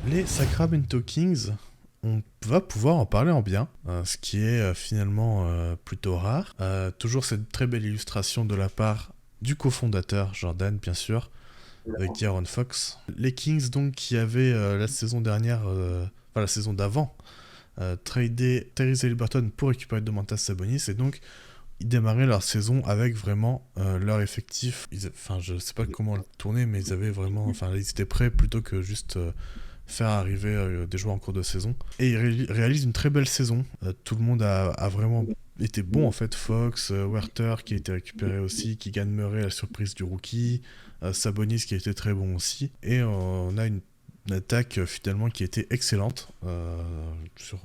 Les Sacramento Kings, on va pouvoir en parler en bien, ce qui est finalement plutôt rare. Toujours cette très belle illustration de la part du cofondateur Jordan, bien sûr, avec De'Aaron Fox. Les Kings, donc, qui avaient la saison dernière, enfin la saison d'avant, tradé Tyrese Haliburton pour récupérer Domantas Sabonis, et donc ils démarraient leur saison avec vraiment leur effectif. Enfin, je sais pas comment le tourner, mais ils avaient vraiment, enfin, ils étaient prêts plutôt que juste faire arriver des joueurs en cours de saison. Et ils réalisent une très belle saison. Tout le monde a vraiment été bon en fait. Fox, Werther qui a été récupéré aussi, Keegan Murray à la surprise du rookie, Sabonis qui a été très bon aussi. Et on a une attaque finalement qui a été excellente sur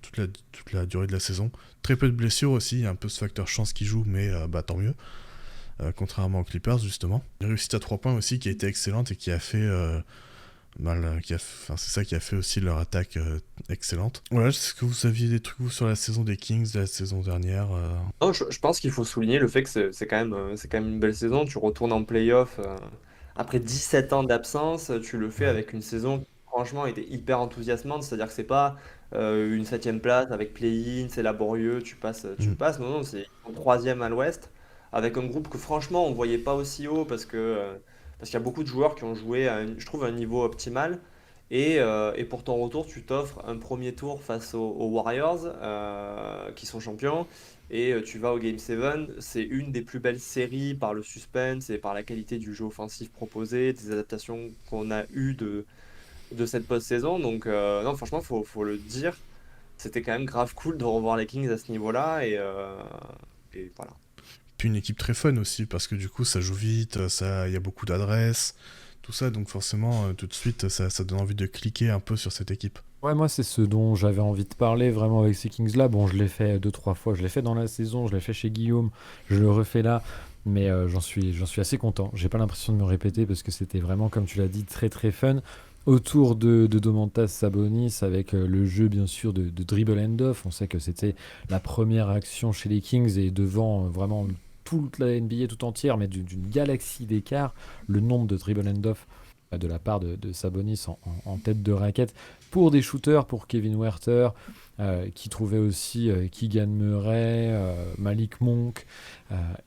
toute la durée de la saison. Très peu de blessures aussi, il y a un peu ce facteur chance qui joue, mais tant mieux. Contrairement aux Clippers justement. Une réussite à 3 points aussi qui a été excellente et qui a fait c'est ça qui a fait aussi leur attaque excellente. Voilà, est-ce que vous aviez des trucs vous, sur la saison des Kings de la saison dernière Non, je pense qu'il faut souligner le fait que c'est quand même une belle saison. Tu retournes en playoff après 17 ans d'absence. Tu le fais Ouais. avec une saison qui, franchement, était hyper enthousiasmante. C'est-à-dire que c'est pas une septième place avec play-in, c'est laborieux, tu Mm. passes. Non, non, c'est troisième à l'ouest avec un groupe que, franchement, on voyait pas aussi haut parce qu'il y a beaucoup de joueurs qui ont joué, je trouve, à un niveau optimal. Et pour ton retour, tu t'offres un premier tour face aux Warriors, qui sont champions. Et tu vas au Game 7, c'est une des plus belles séries par le suspense et par la qualité du jeu offensif proposé, des adaptations qu'on a eues de cette post-saison. Donc, non, franchement, faut le dire, c'était quand même grave cool de revoir les Kings à ce niveau-là. Et voilà. Puis une équipe très fun aussi, parce que du coup ça joue vite, il y a beaucoup d'adresses, tout ça, donc forcément tout de suite ça donne envie de cliquer un peu sur cette équipe. Ouais, moi, c'est ce dont j'avais envie de parler vraiment avec ces Kings-là. Bon, je l'ai fait deux, trois fois. Je l'ai fait dans la saison, je l'ai fait chez Guillaume, je le refais là. Mais j'en suis assez content. J'ai pas l'impression de me répéter parce que c'était vraiment, comme tu l'as dit, très très fun. Autour de Domantas Sabonis, avec le jeu bien sûr de dribble and off. On sait que c'était la première action chez les Kings et devant vraiment toute la NBA tout entière, mais d'une galaxie d'écart, le nombre de dribble and off de la part de Sabonis en tête de raquette pour des shooters, pour Kevin Werther, qui trouvait aussi Keegan Murray, Malik Monk,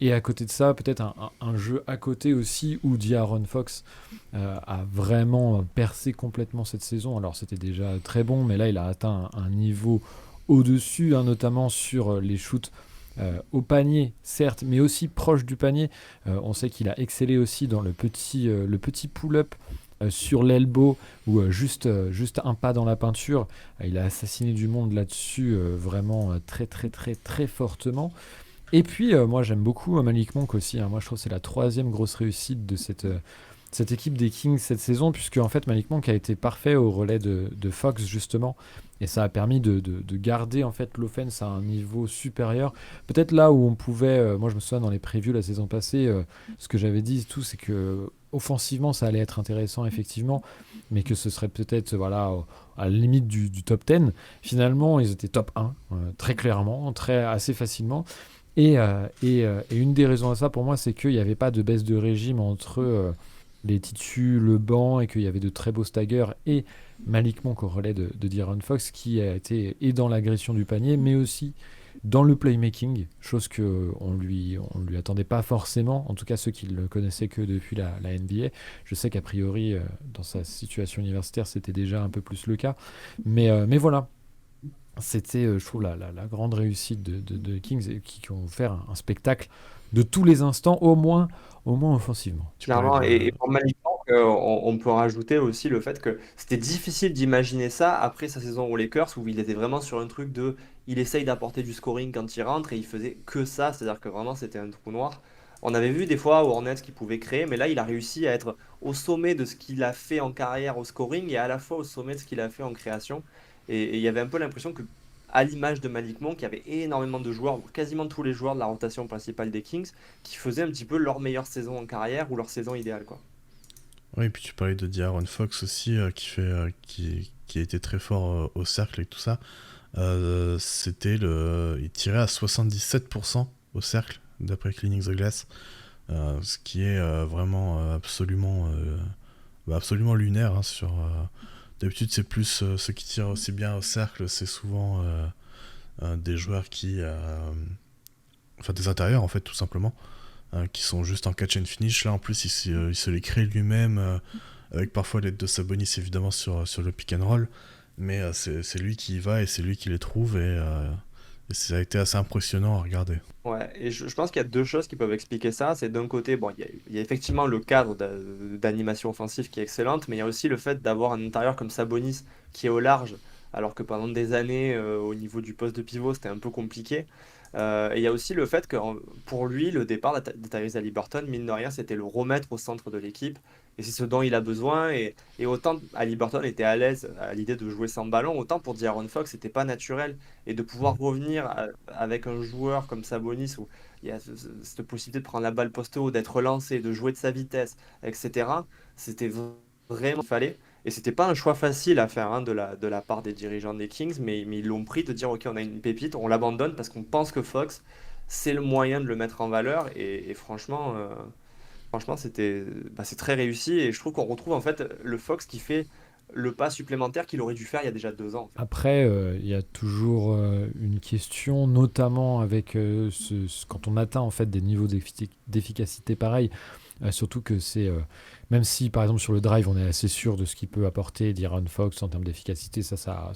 et à côté de ça, peut-être un jeu à côté aussi où De'Aaron Fox a vraiment percé complètement cette saison. Alors c'était déjà très bon, mais là il a atteint un niveau au-dessus, hein, notamment sur les shoots au panier, certes, mais aussi proche du panier. On sait qu'il a excellé aussi dans le petit pull-up sur l'elbow ou juste un pas dans la peinture. Il a assassiné du monde là-dessus vraiment très très très très fortement. Et puis moi j'aime beaucoup Malik Monk aussi, hein. Moi je trouve que c'est la troisième grosse réussite de cette équipe des Kings cette saison, puisque en fait Malik Monk a été parfait au relais de Fox justement, et ça a permis de garder en fait l'offense à un niveau supérieur. Peut-être là où on pouvait, moi je me souviens dans les previews la saison passée, ce que j'avais dit tout, c'est que offensivement ça allait être intéressant effectivement, mais que ce serait peut-être voilà à la limite du top 10. Finalement ils étaient top 1, très clairement, assez facilement. Et une des raisons à ça, pour moi, c'est qu'il n'y avait pas de baisse de régime entre les titus, le banc, et qu'il y avait de très beaux staggers, et Malik Monk au relais de De'Aaron Fox, qui a été et dans l'agression du panier, mais aussi dans le playmaking, chose qu'on lui attendait pas forcément, en tout cas ceux qui le connaissaient que depuis la NBA. Je sais qu'a priori, dans sa situation universitaire, c'était déjà un peu plus le cas. Mais voilà, c'était, je trouve, la grande réussite de Kings, et qui ont offert un spectacle de tous les instants, au moins offensivement. Tu parlais Clairement, de... et pour Malik Monk, on peut rajouter aussi le fait que c'était difficile d'imaginer ça après sa saison aux Lakers où il était vraiment sur un truc de il essaye d'apporter du scoring quand il rentre et il faisait que ça, c'est-à-dire que vraiment c'était un trou noir. On avait vu des fois aux Hornets qui pouvait créer, mais là il a réussi à être au sommet de ce qu'il a fait en carrière au scoring et à la fois au sommet de ce qu'il a fait en création. Et il y avait un peu l'impression que, à l'image de Malik Monk, il y avait énormément de joueurs, quasiment tous les joueurs de la rotation principale des Kings, qui faisaient un petit peu leur meilleure saison en carrière ou leur saison idéale, quoi. Oui, et puis tu parlais de De'Aaron Fox aussi, qui a été très fort au cercle et tout ça. Il tirait à 77% au cercle, d'après Cleaning the Glass, ce qui est vraiment absolument lunaire hein, D'habitude, c'est plus ceux qui tirent aussi bien au cercle, c'est souvent des joueurs qui... enfin, des intérieurs, en fait, tout simplement, qui sont juste en catch and finish. Là, en plus, il se les crée lui-même, avec parfois l'aide de Sabonis, évidemment, sur le pick and roll. Mais c'est lui qui y va et c'est lui qui les trouve. Et ça a été assez impressionnant à regarder. Ouais, et je pense qu'il y a deux choses qui peuvent expliquer ça. C'est d'un côté, bon, il y a effectivement le cadre d'animation offensive qui est excellente, mais il y a aussi le fait d'avoir un intérieur comme Sabonis qui est au large, alors que pendant des années, au niveau du poste de pivot, c'était un peu compliqué. Et il y a aussi le fait que pour lui, le départ de Tyrese Haliburton, mine de rien, c'était le remettre au centre de l'équipe. Et c'est ce dont il a besoin. Et autant Haliburton était à l'aise à l'idée de jouer sans ballon, autant pour De'Aaron Fox, c'était pas naturel. Et de pouvoir revenir avec un joueur comme Sabonis, où il y a cette possibilité de prendre la balle poste haut, d'être relancé, de jouer de sa vitesse, etc., c'était vraiment ce qu'il fallait. Et c'était pas un choix facile à faire, hein, de la part des dirigeants des Kings, mais ils l'ont pris de dire, ok, on a une pépite, on l'abandonne parce qu'on pense que Fox, c'est le moyen de le mettre en valeur. Et franchement, c'est très réussi. Et je trouve qu'on retrouve en fait le Fox qui fait le pas supplémentaire qu'il aurait dû faire il y a déjà 2 ans, en fait. Après, il y a toujours une question, notamment avec quand on atteint en fait des niveaux d'efficacité pareils, surtout que c'est même si par exemple sur le drive on est assez sûr de ce qu'il peut apporter De'Aaron Fox en termes d'efficacité, ça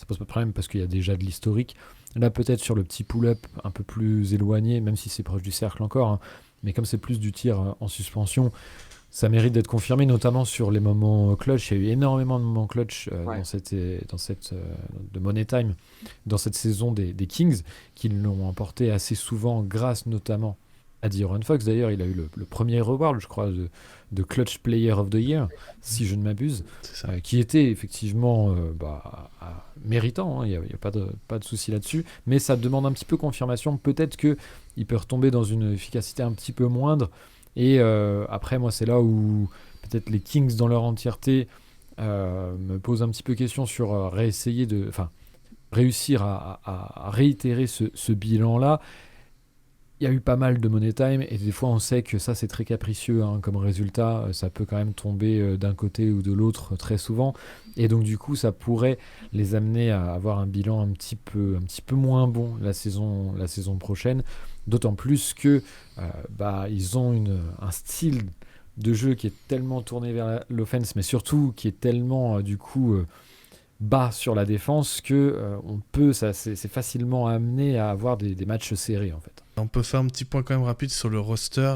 pose pas de problème parce qu'il y a déjà de l'historique. Là peut-être sur le petit pull-up un peu plus éloigné, même si c'est proche du cercle encore, hein, mais comme c'est plus du tir en suspension, ça mérite d'être confirmé, notamment sur les moments clutch. Il y a eu énormément de moments clutch Ouais. de Money Time, dans cette saison des Kings, qui l'ont emporté assez souvent grâce notamment à De'Aaron Fox. D'ailleurs, il a eu le premier award, je crois, de Clutch Player of the Year, si je ne m'abuse, C'est ça. qui était effectivement méritant, hein, il n'y a pas de souci là-dessus, mais ça demande un petit peu confirmation. Peut-être qu'il peut retomber dans une efficacité un petit peu moindre. Et après, moi, c'est là où peut-être les Kings dans leur entièreté me posent un petit peu question sur réussir à réitérer ce bilan-là. Il y a eu pas mal de money time et des fois on sait que ça c'est très capricieux, hein, comme résultat, ça peut quand même tomber d'un côté ou de l'autre très souvent, et donc du coup ça pourrait les amener à avoir un bilan un petit peu moins bon la saison prochaine, d'autant plus que ils ont un style de jeu qui est tellement tourné vers l'offense, mais surtout qui est tellement bas sur la défense que c'est facilement amené à avoir des matchs serrés en fait. On peut faire un petit point quand même rapide sur le roster,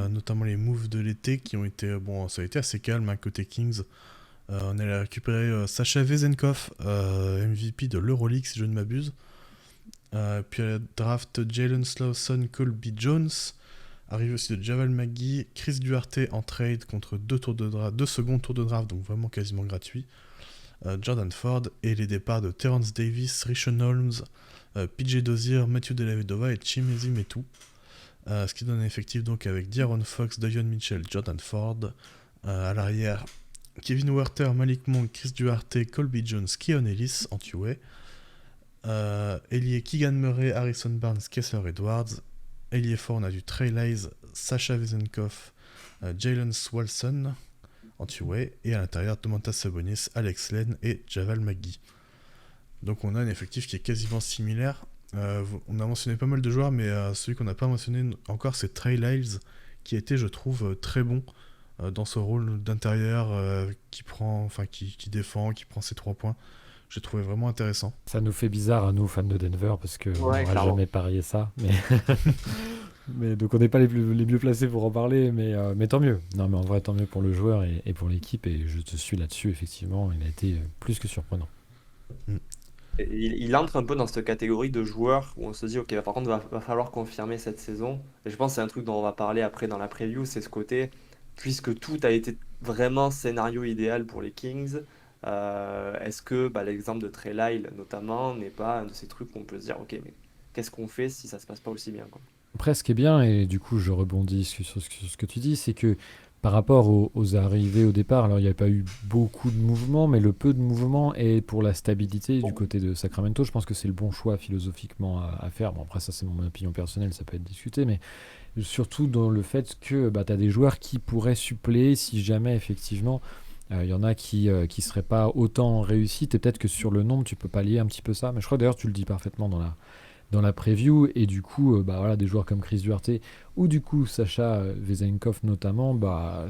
notamment les moves de l'été qui ont été... Bon, ça a été assez calme, hein, côté Kings. On a récupéré Sacha Vezenkov, MVP de l'Euroleague si je ne m'abuse. Puis à la draft, Jalen Slawson, Colby Jones. Arrivé aussi de Javal McGee, Chris Duarte en trade contre 2 secondes tours de draft, donc vraiment quasiment gratuit. Jordan Ford et les départs de Terrence Davis, Rishon Holmes, PJ Dozier, Matthew Dellavedova et Chimezie Metu. Ce qui donne un effectif donc avec De'Aaron Fox, Davion Mitchell, Jordan Ford. À l'arrière, Kevin Huerter, Malik Monk, Chris Duarte, Colby Jones, Keon Ellis en two-way. Ailier Keegan Murray, Harrison Barnes, Kessler Edwards. Ailier fort, on a du Trey Lyles, Sacha Vezenkov, Jalen Swalson en two-way. Et à l'intérieur, Domantas Sabonis, Alex Len et Javal McGee. Donc on a un effectif qui est quasiment similaire. On a mentionné pas mal de joueurs, mais celui qu'on n'a pas mentionné encore, c'est Trey Lyles, qui a été, je trouve, très bon dans ce rôle d'intérieur qui défend, qui prend ses 3 points. J'ai trouvé vraiment intéressant. Ça nous fait bizarre à nous, fans de Denver, parce qu'on Ouais, n'aurait clairement. jamais parié ça. Mais donc on n'est pas les mieux placés pour en parler, mais tant mieux. Non, mais en vrai, tant mieux pour le joueur et pour l'équipe. Et je te suis là-dessus, effectivement. Il a été plus que surprenant. Et il entre un peu dans cette catégorie de joueurs où on se dit, ok, par contre, va falloir confirmer cette saison. Et je pense que c'est un truc dont on va parler après dans la preview, c'est ce côté, puisque tout a été vraiment scénario idéal pour les Kings, est-ce que l'exemple de Trey Lyles, notamment, n'est pas un de ces trucs où on peut se dire, ok, mais qu'est-ce qu'on fait si ça se passe pas aussi bien, quoi. Après, ce qui est bien, et du coup, je rebondis sur ce que tu dis, c'est que par rapport aux arrivées au départ, alors il n'y a pas eu beaucoup de mouvements, mais le peu de mouvements est pour la stabilité du côté de Sacramento. Je pense que c'est le bon choix philosophiquement à faire. Bon, après, ça, c'est mon opinion personnelle, ça peut être discuté, mais surtout dans le fait que tu as des joueurs qui pourraient suppléer si jamais, effectivement, Il y en a qui seraient pas autant réussis. Et peut-être que sur le nombre, tu peux pallier un petit peu ça. Mais je crois d'ailleurs tu le dis parfaitement dans la preview. Et du coup, bah, voilà, des joueurs comme Chris Duarte ou du coup Sacha Vezenkov notamment, bah,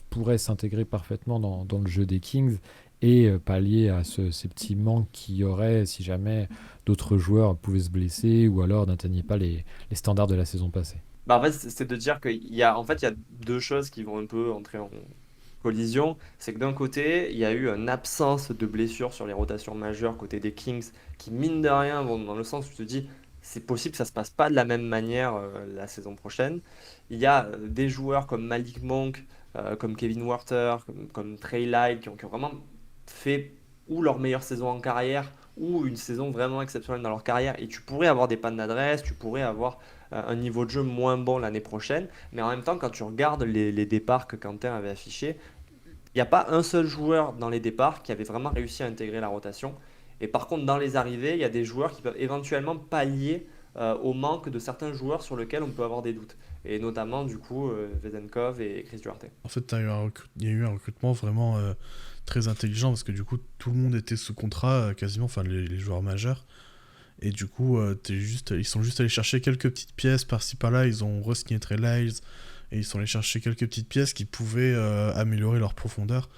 pourrait s'intégrer parfaitement dans le jeu des Kings et pallier à ces petits manques qu'il y aurait si jamais d'autres joueurs pouvaient se blesser ou alors n'atteignaient pas les standards de la saison passée. Bah, en fait, c'est de dire qu'il y a deux choses qui vont un peu entrer en collision. C'est que d'un côté, il y a eu une absence de blessures sur les rotations majeures côté des Kings qui, mine de rien, vont dans le sens où tu te dis, c'est possible que ça se passe pas de la même manière la saison prochaine. Il y a des joueurs comme Malik Monk, comme Kevin Werther, comme Trey Lyles qui ont vraiment fait ou leur meilleure saison en carrière ou une saison vraiment exceptionnelle dans leur carrière. Et tu pourrais avoir des pannes d'adresse, tu pourrais avoir un niveau de jeu moins bon l'année prochaine. Mais en même temps, quand tu regardes les départs que Quentin avait affichés, il n'y a pas un seul joueur dans les départs qui avait vraiment réussi à intégrer la rotation. Et par contre, dans les arrivées, il y a des joueurs qui peuvent éventuellement pallier au manque de certains joueurs sur lesquels on peut avoir des doutes. Et notamment, du coup, Vezenkov et Chris Duarte. En fait, il y a eu un recrutement vraiment très intelligent parce que du coup, tout le monde était sous contrat, quasiment, enfin les joueurs majeurs. Et du coup, ils sont juste allés chercher quelques petites pièces par-ci par-là. Ils ont re-signé Trey Lyles et ils sont allés chercher quelques petites pièces qui pouvaient améliorer leur profondeur.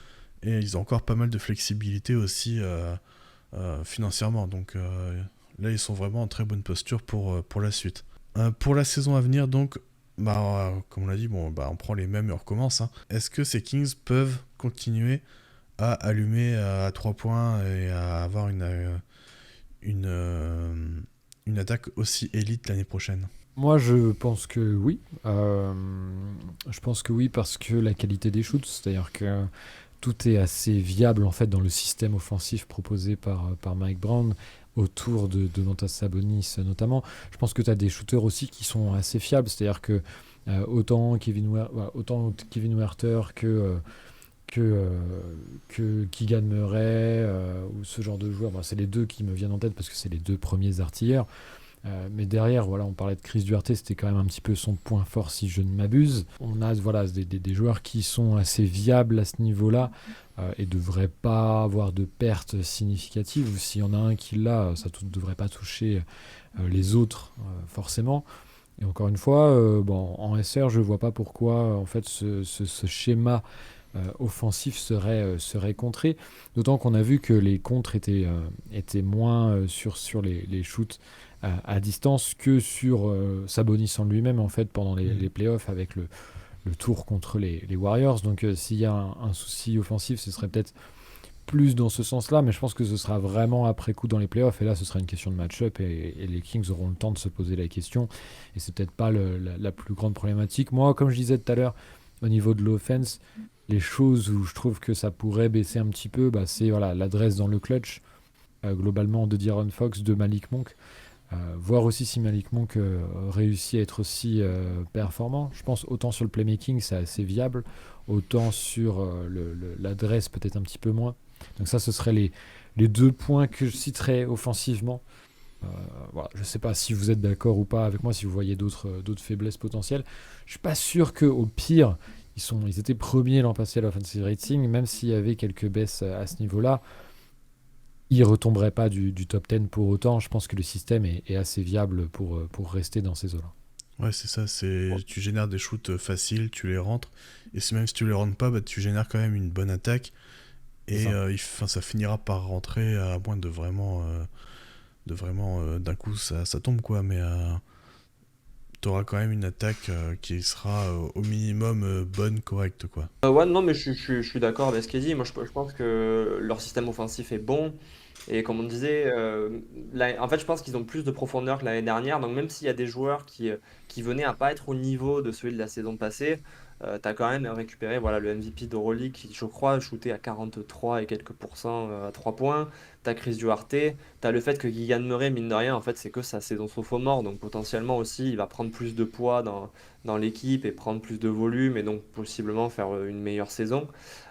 Et ils ont encore pas mal de flexibilité aussi financièrement. Donc là, ils sont vraiment en très bonne posture pour la suite. Pour la saison à venir, donc, bah, comme on l'a dit, bon, bah, on prend les mêmes et on recommence. Hein. Est-ce que ces Kings peuvent continuer à allumer à 3 points et à avoir une attaque aussi élite l'année prochaine? Moi, je pense que oui. Je pense que oui parce que la qualité des shoots, c'est-à-dire que tout est assez viable en fait dans le système offensif proposé par Mike Brown autour de Domantas Sabonis notamment. Je pense que tu as des shooters aussi qui sont assez fiables, c'est-à-dire que autant Kevin Werther que Keegan Murray ou ce genre de joueurs. Bon, c'est les deux qui me viennent en tête parce que c'est les deux premiers artilleurs. Mais derrière, voilà, on parlait de Chris Duarte, c'était quand même un petit peu son point fort si je ne m'abuse. On a voilà, des joueurs qui sont assez viables à ce niveau-là et ne devraient pas avoir de pertes significatives. Ou s'il y en a un qui l'a, ça ne devrait pas toucher les autres forcément. Et encore une fois, bon, en SR, je ne vois pas pourquoi en fait, ce schéma offensif serait contré. D'autant qu'on a vu que les contres étaient moins sur les shoots à distance que sur Sabonis en lui-même en fait pendant les playoffs avec le tour contre les Warriors. Donc s'il y a un souci offensif, ce serait peut-être plus dans ce sens-là, mais je pense que ce sera vraiment après coup dans les playoffs, et là ce sera une question de match-up, et les Kings auront le temps de se poser la question, et c'est peut-être pas la plus grande problématique. Moi, comme je disais tout à l'heure, au niveau de l'offense, les choses où je trouve que ça pourrait baisser un petit peu, bah, c'est voilà, l'adresse dans le clutch, globalement de De'Aaron Fox, de Malik Monk. Voir aussi si Malik Monk réussit à être aussi performant. Je pense autant sur le playmaking, c'est assez viable, autant sur l'adresse, peut-être un petit peu moins. Donc ça, ce seraient les deux points que je citerais offensivement. Voilà, je ne sais pas si vous êtes d'accord ou pas avec moi, si vous voyez d'autres faiblesses potentielles. Je ne suis pas sûr qu'au pire, ils étaient premiers l'an passé à l'offensive rating, même s'il y avait quelques baisses à ce niveau-là. Ils ne retomberaient pas du top 10 pour autant. Je pense que le système est assez viable pour rester dans ces eaux-là. Ouais, c'est ça, tu génères des shoots faciles, tu les rentres, et même si tu les rentres pas, bah, tu génères quand même une bonne attaque, et ça finira par rentrer à moins de vraiment d'un coup ça tombe quoi, mais t'auras quand même une attaque qui sera au minimum bonne, correcte quoi. Ouais, non, mais je suis d'accord avec ce qu'il dit. Moi, je pense que leur système offensif est bon. Et comme on disait, en fait, je pense qu'ils ont plus de profondeur que l'année dernière. Donc, même s'il y a des joueurs qui venaient à pas être au niveau de celui de la saison passée, tu as quand même récupéré voilà, le MVP d'Euroleague qui, je crois, shootait à 43 et quelques pourcents à 3 points. Tu as Chris Duarte. Tu as le fait que Keegan Murray, mine de rien, en fait, c'est que sa saison sophomore. Donc, potentiellement aussi, il va prendre plus de poids dans l'équipe et prendre plus de volume et donc possiblement faire une meilleure saison.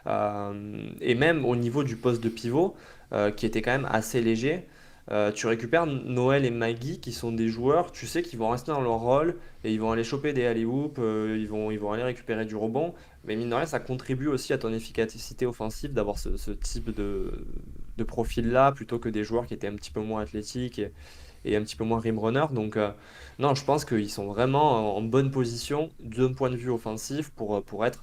Et même au niveau du poste de pivot, qui était quand même assez léger. Tu récupères Noël et Maggie qui sont des joueurs, tu sais, qui vont rester dans leur rôle et ils vont aller choper des alley-oops, ils vont aller récupérer du rebond. Mais mine de rien, ça contribue aussi à ton efficacité offensive d'avoir ce type de profil-là plutôt que des joueurs qui étaient un petit peu moins athlétiques et un petit peu moins rim runner. Donc, non, je pense qu'ils sont vraiment en bonne position d'un point de vue offensif pour être,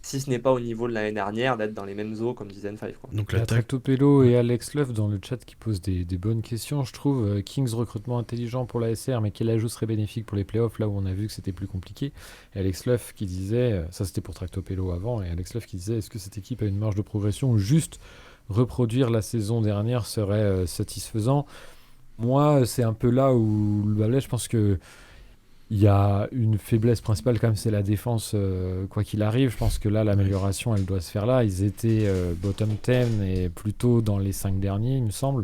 si ce n'est pas au niveau de l'année dernière, d'être dans les mêmes eaux comme disait N5, quoi. Donc Il y a l'attaque. Tractopello Ouais. et Alex Love dans le chat qui posent des bonnes questions, je trouve. Kings recrutement intelligent pour la SR, mais quel ajout serait bénéfique pour les playoffs, là où on a vu que c'était plus compliqué. Et Alex Love qui disait, ça c'était pour Tractopello avant, et Alex Love qui disait, est-ce que cette équipe a une marge de progression ou juste reproduire la saison dernière serait satisfaisant? Moi, c'est un peu là où le bas blesse. Je pense que il y a une faiblesse principale quand même, c'est la défense, quoi qu'il arrive. Je pense que là, Ouais. l'amélioration, elle doit se faire là. Ils étaient bottom 10 et plutôt dans les 5 derniers, il me semble.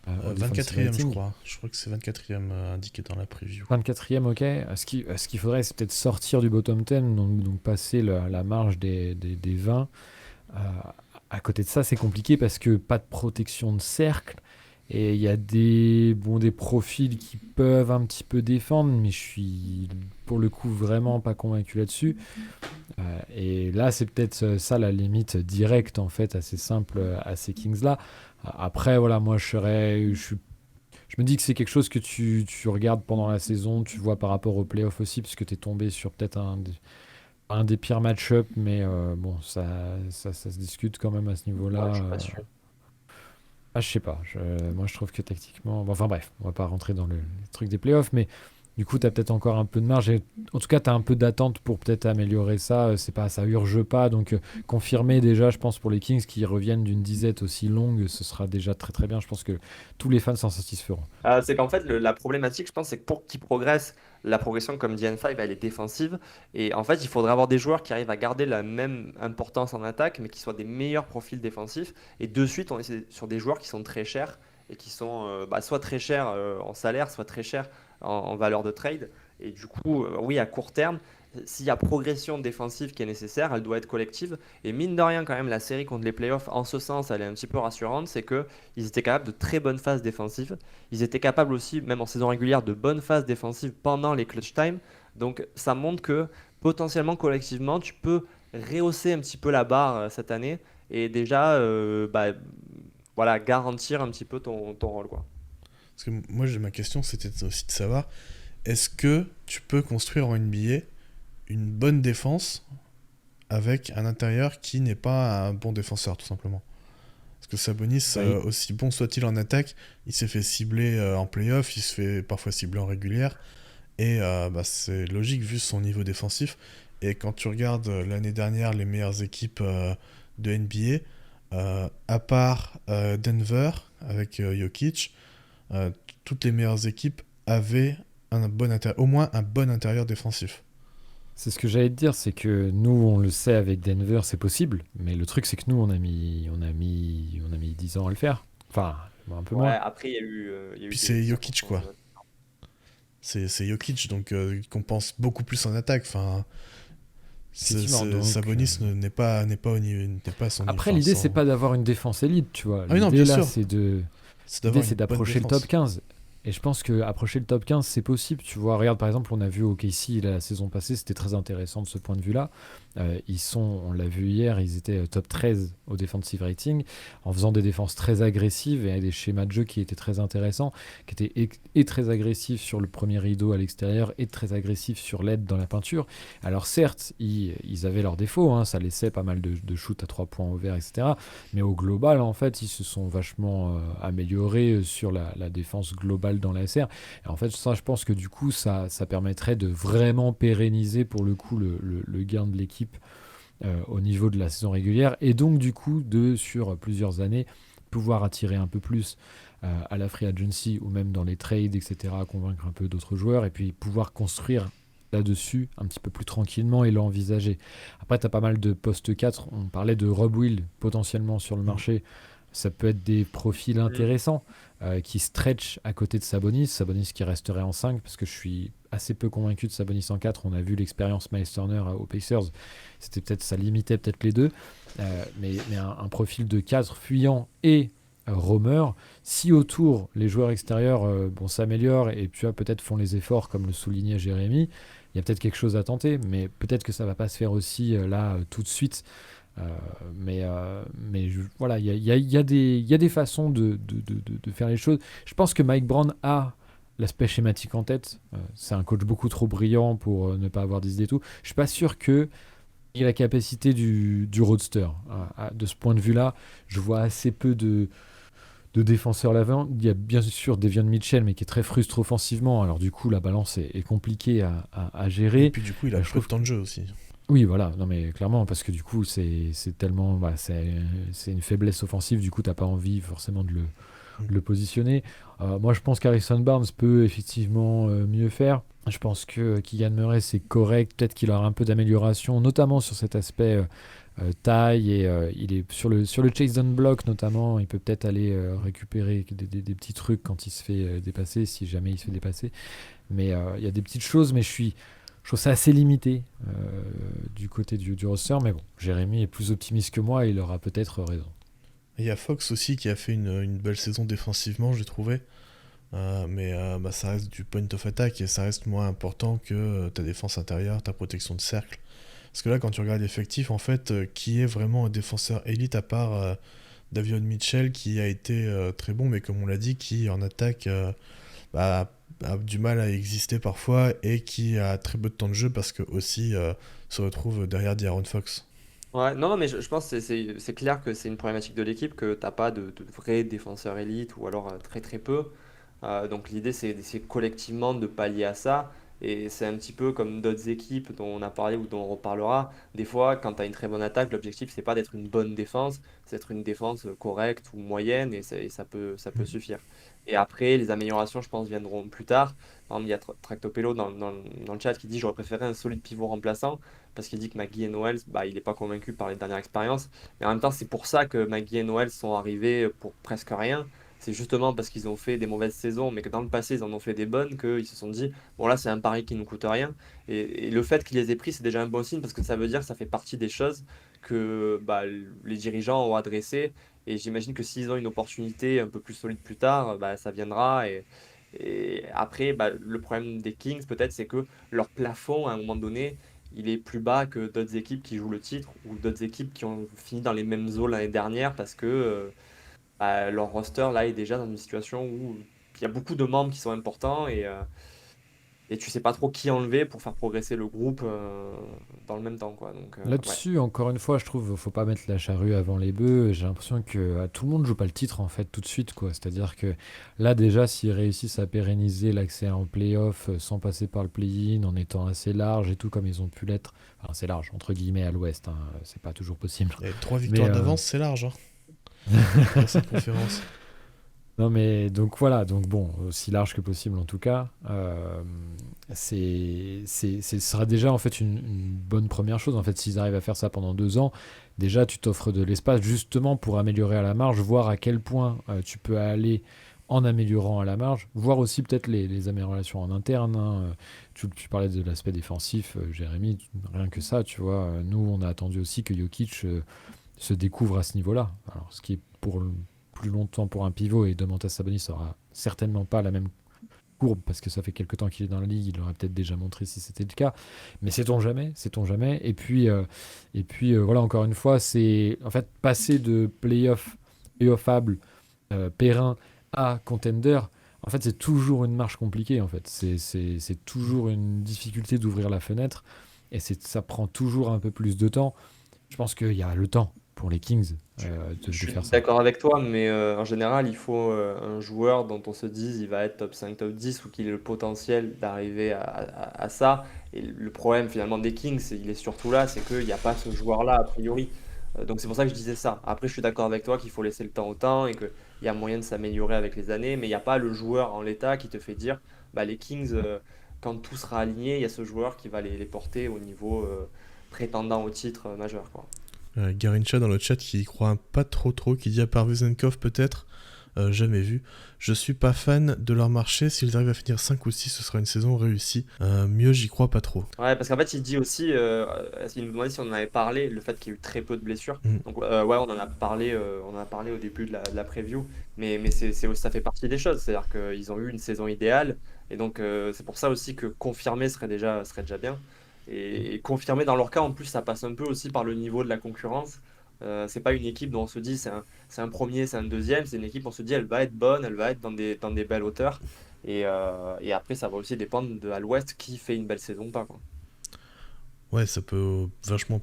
Au defensive 24e, je rating. crois. Je crois que c'est 24e indiqué dans la preview. 24e, ok. Ce qu'il faudrait, c'est peut-être sortir du bottom 10, donc passer la marge des 20. Euh, à côté de ça, c'est compliqué parce que pas de protection de cercle. Et il y a des profils qui peuvent un petit peu défendre, mais je suis pour le coup vraiment pas convaincu là-dessus. Et là, c'est peut-être ça la limite directe en fait, assez simple à ces Kings-là. Après, voilà, moi je me dis que c'est quelque chose que tu regardes pendant la saison, tu vois par rapport aux playoffs aussi, parce que tu es tombé sur peut-être un des pires match-up, mais bon, ça se discute quand même à ce Ouais, je niveau-là. suis pas sûr. Je sais pas. Moi, je trouve que tactiquement. Bon, enfin, bref, on va pas rentrer dans le truc des playoffs, mais du coup, tu as peut-être encore un peu de marge. En tout cas, tu as un peu d'attente pour peut-être améliorer ça. C'est pas, ça urge pas. Donc, confirmer déjà, je pense, pour les Kings qui reviennent d'une disette aussi longue, ce sera déjà très très bien. Je pense que tous les fans s'en satisferont. C'est qu'en fait, la problématique, je pense, c'est que pour qu'ils progressent, la progression, comme dit N5, elle est défensive. Et en fait, il faudrait avoir des joueurs qui arrivent à garder la même importance en attaque, mais qui soient des meilleurs profils défensifs. Et de suite, on est sur des joueurs qui sont très chers et qui sont soit très chers en salaire, soit très chers en valeur de trade. Et du coup, oui, à court terme, s'il y a progression défensive qui est nécessaire, elle doit être collective. Et mine de rien, quand même, la série contre les playoffs, en ce sens, elle est un petit peu rassurante. C'est qu'ils étaient capables de très bonnes phases défensives. Ils étaient capables aussi, même en saison régulière, de bonnes phases défensives pendant les clutch time. Donc ça montre que potentiellement, collectivement, tu peux rehausser un petit peu la barre cette année et déjà voilà, garantir un petit peu ton rôle, quoi. Parce que moi, ma question, c'était aussi de savoir, est-ce que tu peux construire en NBA une bonne défense avec un intérieur qui n'est pas un bon défenseur, tout simplement? Parce que Sabonis, Oui. aussi bon soit-il en attaque, il s'est fait cibler en playoff, il se fait parfois cibler en régulière, et c'est logique vu son niveau défensif. Et quand tu regardes l'année dernière les meilleures équipes de NBA, à part Denver avec Jokic, euh, toutes les meilleures équipes avaient au moins un bon intérieur défensif. C'est ce que j'allais te dire, c'est que nous, on le sait avec Denver, c'est possible. Mais le truc, c'est que nous, on a mis 10 ans à le faire. Enfin, un peu Ouais, moins. après, il y a eu Puis des c'est Jokic, circonstances. quoi. C'est Jokic, donc il compense beaucoup plus en attaque. Enfin, Effectivement. Donc, Sabonis n'est pas au niveau, n'est pas à son niveau. après, Enfin, l'idée, c'est pas d'avoir une défense élite, tu vois. Ah oui, non, L'idée, bien là, sûr, c'est c'est d'avoir une bonne d'approcher le top défense. 15. Et je pense que approcher le top 15, c'est possible. Tu vois, regarde, par exemple, on a vu OKC la saison passée, c'était très intéressant de ce point de vue-là. On l'a vu hier, ils étaient top 13 au defensive rating, en faisant des défenses très agressives et avec des schémas de jeu qui étaient très intéressants, qui étaient et très agressifs sur le premier rideau à l'extérieur et très agressifs sur l'aide dans la peinture. Alors certes, ils avaient leurs défauts, hein, ça laissait pas mal de shoots à 3 points au vert, etc. Mais au global, en fait, ils se sont vachement améliorés sur la défense globale dans la SR. Et en fait, ça, je pense que du coup, ça permettrait de vraiment pérenniser pour le coup le gain de l'équipe au niveau de la saison régulière. Et donc, du coup, sur plusieurs années, pouvoir attirer un peu plus à la free agency ou même dans les trades, etc., convaincre un peu d'autres joueurs et puis pouvoir construire là-dessus un petit peu plus tranquillement et l'envisager. Après, tu as pas mal de postes 4. On parlait de Rob Will potentiellement sur le Mm. marché. Ça peut être des profils intéressants qui stretch à côté de Sabonis. Sabonis qui resterait en 5 parce que je suis assez peu convaincu de Sabonis en 4. On a vu l'expérience Miles Turner aux Pacers. Ça limitait peut-être les deux. Mais un profil de 4 fuyant et roamer. Si autour, les joueurs extérieurs s'améliorent et puis peut-être font les efforts, comme le soulignait Jérémy, il y a peut-être quelque chose à tenter, mais peut-être que ça va pas se faire aussi tout de suite. Euh, voilà, il y a des façons de faire les choses. Je pense que Mike Brown a l'aspect schématique en tête. C'est un coach beaucoup trop brillant pour ne pas avoir d'idées et tout. Je suis pas sûr que il ait la capacité du roadster. De ce point de vue-là, je vois assez peu de défenseurs l'avant. Il y a bien sûr Devion Mitchell, mais qui est très frustré offensivement. Alors du coup, la balance est compliquée à Et gérer. puis du coup, il a Je peu trouve de temps de jeu aussi. oui, voilà, non mais clairement, parce que du coup, c'est tellement. C'est une faiblesse offensive, du coup, t'as pas envie forcément de le positionner. Moi, je pense qu'Harrison Barnes peut effectivement mieux faire. Je pense que Keegan Murray, c'est correct. Peut-être qu'il aura un peu d'amélioration, notamment sur cet aspect taille. Et il est sur le chase down block, notamment. Il peut peut-être aller récupérer des petits trucs quand il se fait dépasser, si jamais il se fait dépasser. Mais il y a des petites choses, mais je trouve ça assez limité du côté du roster, mais bon, Jérémy est plus optimiste que moi et il aura peut-être raison. Et il y a Fox aussi qui a fait une belle saison défensivement, j'ai trouvé. Mais ça reste du point of attack et ça reste moins important que ta défense intérieure, ta protection de cercle. Parce que là, quand tu regardes l'effectif, en fait, qui est vraiment un défenseur élite à part Davion Mitchell qui a été très bon, mais comme on l'a dit, qui en attaque a du mal à exister parfois et qui a très peu de temps de jeu parce que aussi se retrouve derrière De'Aaron Fox. Ouais, non, mais je pense que c'est clair que c'est une problématique de l'équipe que t'as pas de vrais défenseurs élites ou alors très très peu. Donc l'idée c'est d'essayer collectivement de pallier à ça. Et c'est un petit peu comme d'autres équipes dont on a parlé ou dont on reparlera. Des fois, quand tu as une très bonne attaque, l'objectif c'est pas d'être une bonne défense, c'est d'être une défense correcte ou moyenne et ça peut suffire. Et après, les améliorations, je pense, viendront plus tard. Par exemple, il y a Tractopelo dans le chat qui dit j'aurais préféré un solide pivot remplaçant parce qu'il dit que McGee et Noel, bah, il n'est pas convaincu par les dernières expériences. Mais en même temps, c'est pour ça que McGee et Noel sont arrivés pour presque rien. C'est justement parce qu'ils ont fait des mauvaises saisons, mais que dans le passé, ils en ont fait des bonnes, qu'ils se sont dit, bon là, c'est un pari qui ne nous coûte rien. Et le fait qu'ils les aient pris, c'est déjà un bon signe, parce que ça veut dire que ça fait partie des choses que bah, les dirigeants ont adressées. Et j'imagine que s'ils ont une opportunité un peu plus solide plus tard, bah, ça viendra. Et après, bah, le problème des Kings, peut-être, c'est que leur plafond, à un moment donné, il est plus bas que d'autres équipes qui jouent le titre ou d'autres équipes qui ont fini dans les mêmes eaux l'année dernière parce que bah, leur roster là est déjà dans une situation où il y a beaucoup de membres qui sont importants et tu sais pas trop qui enlever pour faire progresser le groupe dans le même temps quoi. Donc ouais. Là-dessus, encore une fois, je trouve faut pas mettre la charrue avant les bœufs. J'ai l'impression que tout le monde joue pas le titre en fait tout de suite, quoi. C'est-à-dire que là déjà, s'ils réussissent à pérenniser l'accès en play-off sans passer par le play-in, en étant assez large et tout comme ils ont pu l'être, enfin c'est large entre guillemets à l'Ouest, hein, c'est pas toujours possible. Et 3 Mais victoires d'avance, c'est large dans cette conférence. non mais donc voilà, donc bon, aussi large que possible en tout cas. Ce sera déjà en fait une bonne première chose. En fait, s'ils arrivent à faire ça pendant 2 ans, déjà tu t'offres de l'espace justement pour améliorer à la marge, voir à quel point tu peux aller en améliorant à la marge, voir aussi peut-être les améliorations en interne, hein. Tu parlais de l'aspect défensif, Jérémy, rien que ça, tu vois. Nous, on a attendu aussi que Jokic se découvre à ce niveau-là. Alors, ce qui est plus longtemps pour un pivot et Domantas Sabonis n'aura certainement pas la même courbe parce que ça fait quelque temps qu'il est dans la ligue, il l'aurait peut-être déjà montré si c'était le cas, mais sait-on jamais, sait-on jamais. Et puis voilà, encore une fois, c'est en fait passer de playoffable, périn à contender. En fait, c'est toujours une marche compliquée. En fait, c'est toujours une difficulté d'ouvrir la fenêtre et ça prend toujours un peu plus de temps. Je pense qu'il y a le temps pour les Kings de Je suis faire ça. d'accord avec toi, mais en général, il faut un joueur dont on se dise il va être top 5, top 10 ou qu'il ait le potentiel d'arriver à ça. Et le problème finalement des Kings, il est surtout là, c'est qu'il n'y a pas ce joueur-là a priori. Donc c'est pour ça que je disais ça. Après, je suis d'accord avec toi qu'il faut laisser le temps au temps et qu'il y a moyen de s'améliorer avec les années, mais il n'y a pas le joueur en l'état qui te fait dire bah, les Kings, quand tout sera aligné, il y a ce joueur qui va les porter au niveau prétendant au titre majeur, quoi. Garincha dans le chat qui y croit pas trop, qui dit à part Vezenkov peut-être. jamais vu. Je suis pas fan de leur marché. S'ils arrivent à finir 5 ou 6, ce sera une saison réussie. Mieux, j'y crois pas trop. Ouais, parce qu'en fait, il dit aussi, il nous demandait si on en avait parlé, le fait qu'il y a eu très peu de blessures. Mm. Donc, ouais, on en a parlé au début de la preview, mais ça fait partie des choses. C'est-à-dire qu'ils ont eu une saison idéale, et donc c'est pour ça aussi que confirmer serait déjà bien. Et confirmer dans leur cas, en plus, ça passe un peu aussi par le niveau de la concurrence. C'est pas une équipe dont on se dit c'est un premier, c'est un deuxième, c'est une équipe, on se dit elle va être bonne, elle va être dans des belles hauteurs. Et après, ça va aussi dépendre à l'Ouest qui fait une belle saison ou pas, quoi. Ouais, ça peut vachement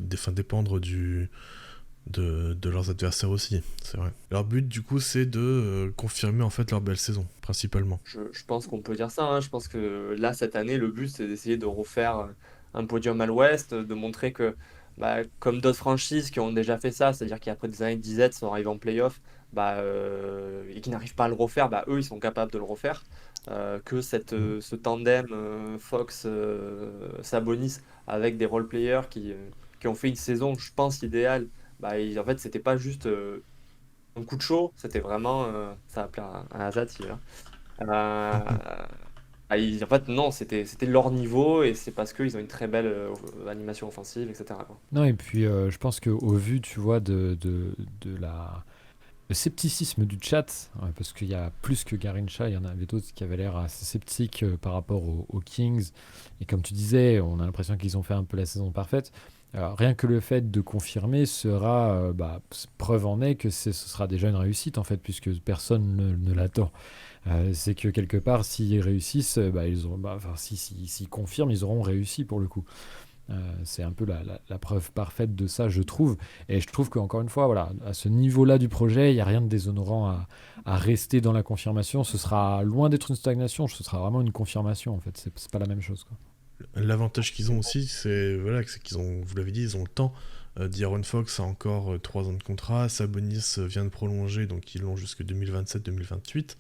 dépendre de leurs adversaires aussi, c'est vrai. Leur but, du coup, c'est de confirmer en fait leur belle saison, principalement. Je pense qu'on peut dire ça, hein. Je pense que là, cette année, le but, c'est d'essayer de refaire un podium à l'Ouest, de montrer que, bah, comme d'autres franchises qui ont déjà fait ça, c'est-à-dire qu'après des années de disette, sont arrivés en playoff, bah, et qui n'arrivent pas à le refaire, bah, eux, ils sont capables de le refaire. Que ce tandem Fox-Sabonis avec des role-players qui ont fait une saison, je pense, idéale, bah, en fait, c'était pas juste un coup de chaud, c'était vraiment. Ça va plaire à Azad, il est là. En fait, non, c'était leur niveau et c'est parce qu'ils ont une très belle animation offensive, etc., quoi. Non, et puis je pense qu'au vu, tu vois, de le scepticisme du chat, parce qu'il y a plus que Garincha, il y en avait d'autres qui avaient l'air assez sceptiques par rapport aux Kings. Et comme tu disais, on a l'impression qu'ils ont fait un peu la saison parfaite. Alors, rien que le fait de confirmer sera preuve en est que ce sera déjà une réussite en fait, puisque personne ne l'attend. C'est que quelque part, s'ils réussissent, s'ils confirment, ils auront réussi pour le coup. C'est un peu la preuve parfaite de ça, je trouve. Et je trouve qu'encore une fois, voilà, à ce niveau-là du projet, il n'y a rien de déshonorant à rester dans la confirmation. Ce sera loin d'être une stagnation, ce sera vraiment une confirmation en fait. C'est pas la même chose, quoi. L'avantage qu'ils ont aussi, c'est qu'ils ont, vous l'avez dit, ils ont le temps. D'Aaron Fox a encore 3 ans de contrat, Sabonis vient de prolonger, donc ils l'ont jusque 2027-2028.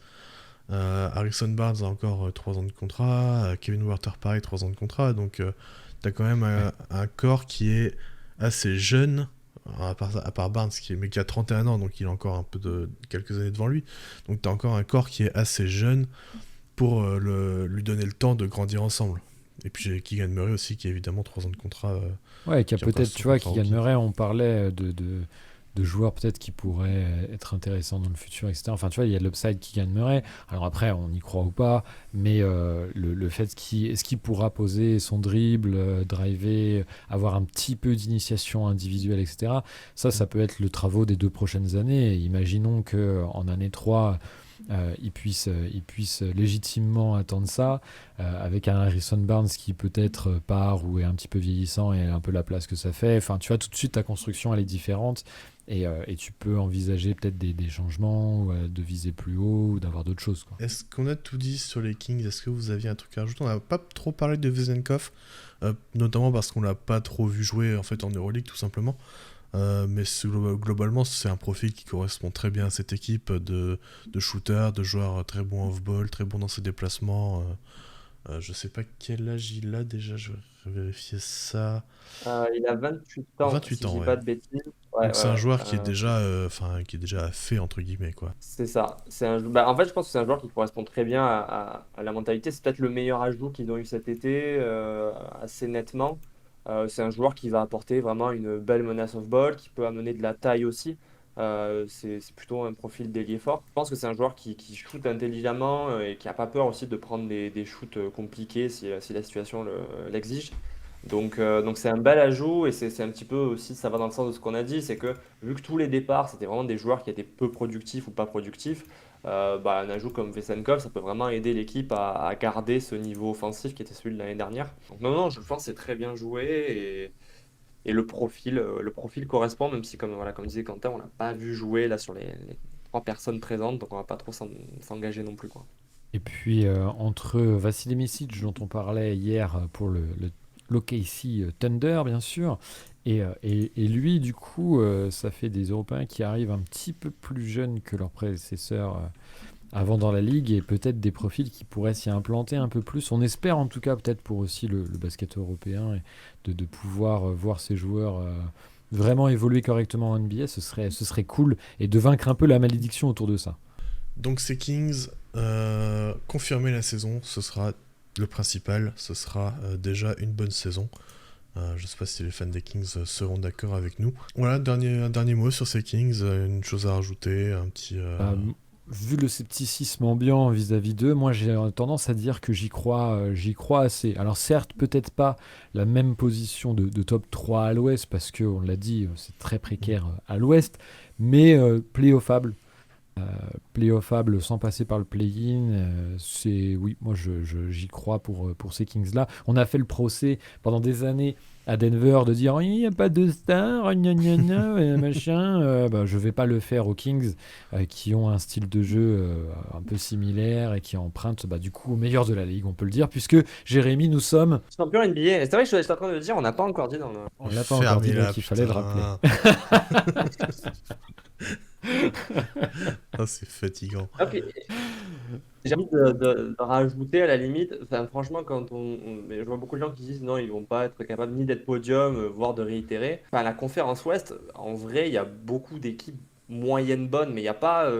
Harrison Barnes a encore 3 ans de contrat, Kevin Huerter pareil, 3 ans de contrat, donc t'as quand même un corps qui est assez jeune, à part Barnes mais qui a 31 ans, donc il a encore quelques années devant lui, donc t'as encore un corps qui est assez jeune pour lui donner le temps de grandir ensemble. Et puis j'ai Keegan Murray aussi, qui a évidemment 3 ans de contrat. Ouais, qui a peut-être, tu vois, Keegan rookie. Murray, on parlait de joueurs peut-être qui pourraient être intéressants dans le futur, etc. Enfin, tu vois, il y a l'upside Keegan Murray. Alors après, on y croit ou pas, mais le fait est-ce qu'il pourra poser son dribble, driver, avoir un petit peu d'initiation individuelle, etc. Ça peut être le travaux des 2 prochaines années. Et imaginons qu'en année 3, ils puissent légitimement attendre ça, avec un Harrison Barnes qui peut-être part ou est un petit peu vieillissant et un peu la place que ça fait. Enfin, tu vois, tout de suite, ta construction, elle est différente. Et tu peux envisager peut-être des changements, ou de viser plus haut, ou d'avoir d'autres choses, quoi. Est-ce qu'on a tout dit sur les Kings? Est-ce que vous aviez un truc à rajouter? On n'a pas trop parlé de Vezenkov, notamment parce qu'on l'a pas trop vu jouer en fait en Euroleague, tout simplement. Mais globalement, c'est un profil qui correspond très bien à cette équipe de shooters, de joueurs très bons off-ball, très bons dans ses déplacements. Je sais pas quel âge il a déjà, je vais vérifier ça. Il a 28 ans, 28 si je ans, dis ouais. pas de bêtises. Ouais, Donc ouais, c'est un ouais. joueur qui est déjà fait entre guillemets quoi. C'est ça. En fait, je pense que c'est un joueur qui correspond très bien à la mentalité. C'est peut-être le meilleur ajout qu'ils ont eu cet été, assez nettement. C'est un joueur qui va apporter vraiment une belle menace off-ball, qui peut amener de la taille aussi. C'est plutôt un profil d'ailier fort. Je pense que c'est un joueur qui shoot intelligemment et qui n'a pas peur aussi de prendre des shoots compliqués si la situation l'exige. Donc c'est un bel ajout et c'est un petit peu aussi, ça va dans le sens de ce qu'on a dit, c'est que vu que tous les départs, c'était vraiment des joueurs qui étaient peu productifs ou pas productifs, un ajout comme Vesenkov, ça peut vraiment aider l'équipe à garder ce niveau offensif qui était celui de l'année dernière. Donc non, non, je pense que c'est très bien joué et le profil correspond, même si comme disait Quentin, on l'a pas vu jouer là sur les 3 personnes présentes, donc on va pas trop s'engager non plus, quoi. Et puis, entre Vassili Micic, dont on parlait hier pour l'OKC Thunder, bien sûr, et lui, du coup, ça fait des Européens qui arrivent un petit peu plus jeunes que leurs prédécesseurs avant dans la ligue, et peut-être des profils qui pourraient s'y implanter un peu plus. On espère en tout cas, peut-être pour aussi le basket européen, et de pouvoir voir ces joueurs vraiment évoluer correctement en NBA, ce serait cool, et de vaincre un peu la malédiction autour de ça. Donc ces Kings, confirmer la saison, ce sera le principal, ce sera déjà une bonne saison. Je ne sais pas si les fans des Kings seront d'accord avec nous. Voilà, un dernier mot sur ces Kings, une chose à rajouter, un petit... Vu le scepticisme ambiant vis-à-vis d'eux, moi j'ai tendance à dire que j'y crois assez. Alors certes, peut-être pas la même position de top 3 à l'ouest, parce que on l'a dit, c'est très précaire à l'ouest, mais playoffable. Playoffable sans passer par le play-in, c'est oui, moi j'y crois pour ces Kings-là. On a fait le procès pendant des années à Denver de dire il n'y a pas de star, gna gna gna, machin. Je vais pas le faire aux Kings qui ont un style de jeu un peu similaire et qui empruntent du coup au meilleur de la ligue, on peut le dire, puisque Jérémy, nous sommes. Champion NBA. C'est vrai que je suis en train de le dire, on n'a pas encore dit dans le. On l'a pas encore dit, Fermez-la, donc il fallait le rappeler. putain. Ah, c'est fatigant. Ok. J'ai envie de rajouter à la limite, enfin, franchement, mais je vois beaucoup de gens qui disent non, ils vont pas être capables ni d'être podium, voire de réitérer. Enfin, la conférence Ouest, en vrai, il y a beaucoup d'équipes moyennes bonnes, mais il n'y a pas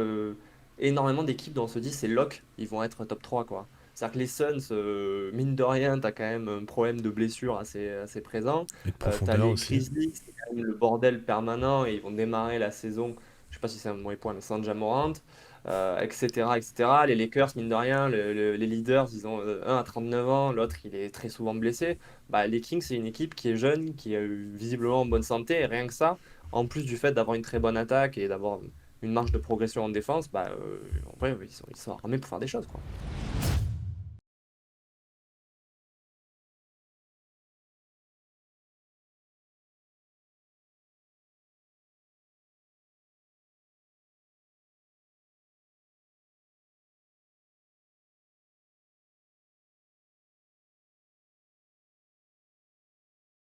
énormément d'équipes dont on se dit c'est lock, ils vont être top 3 quoi. C'est-à-dire que les Suns, mine de rien, tu as quand même un problème de blessure assez présent. Et de Tu as profondeur les aussi. Grizzlies, c'est quand même le bordel permanent et ils vont démarrer la saison, je sais pas si c'est un mauvais point, mais sans Ja Morant, etc., etc. Les Lakers, mine de rien, les leaders, ils ont un à 39 ans, l'autre, il est très souvent blessé. Bah, les Kings, c'est une équipe qui est jeune, qui est visiblement en bonne santé, et rien que ça, en plus du fait d'avoir une très bonne attaque et d'avoir une marge de progression en défense, en vrai, ils sont armés pour faire des choses, quoi.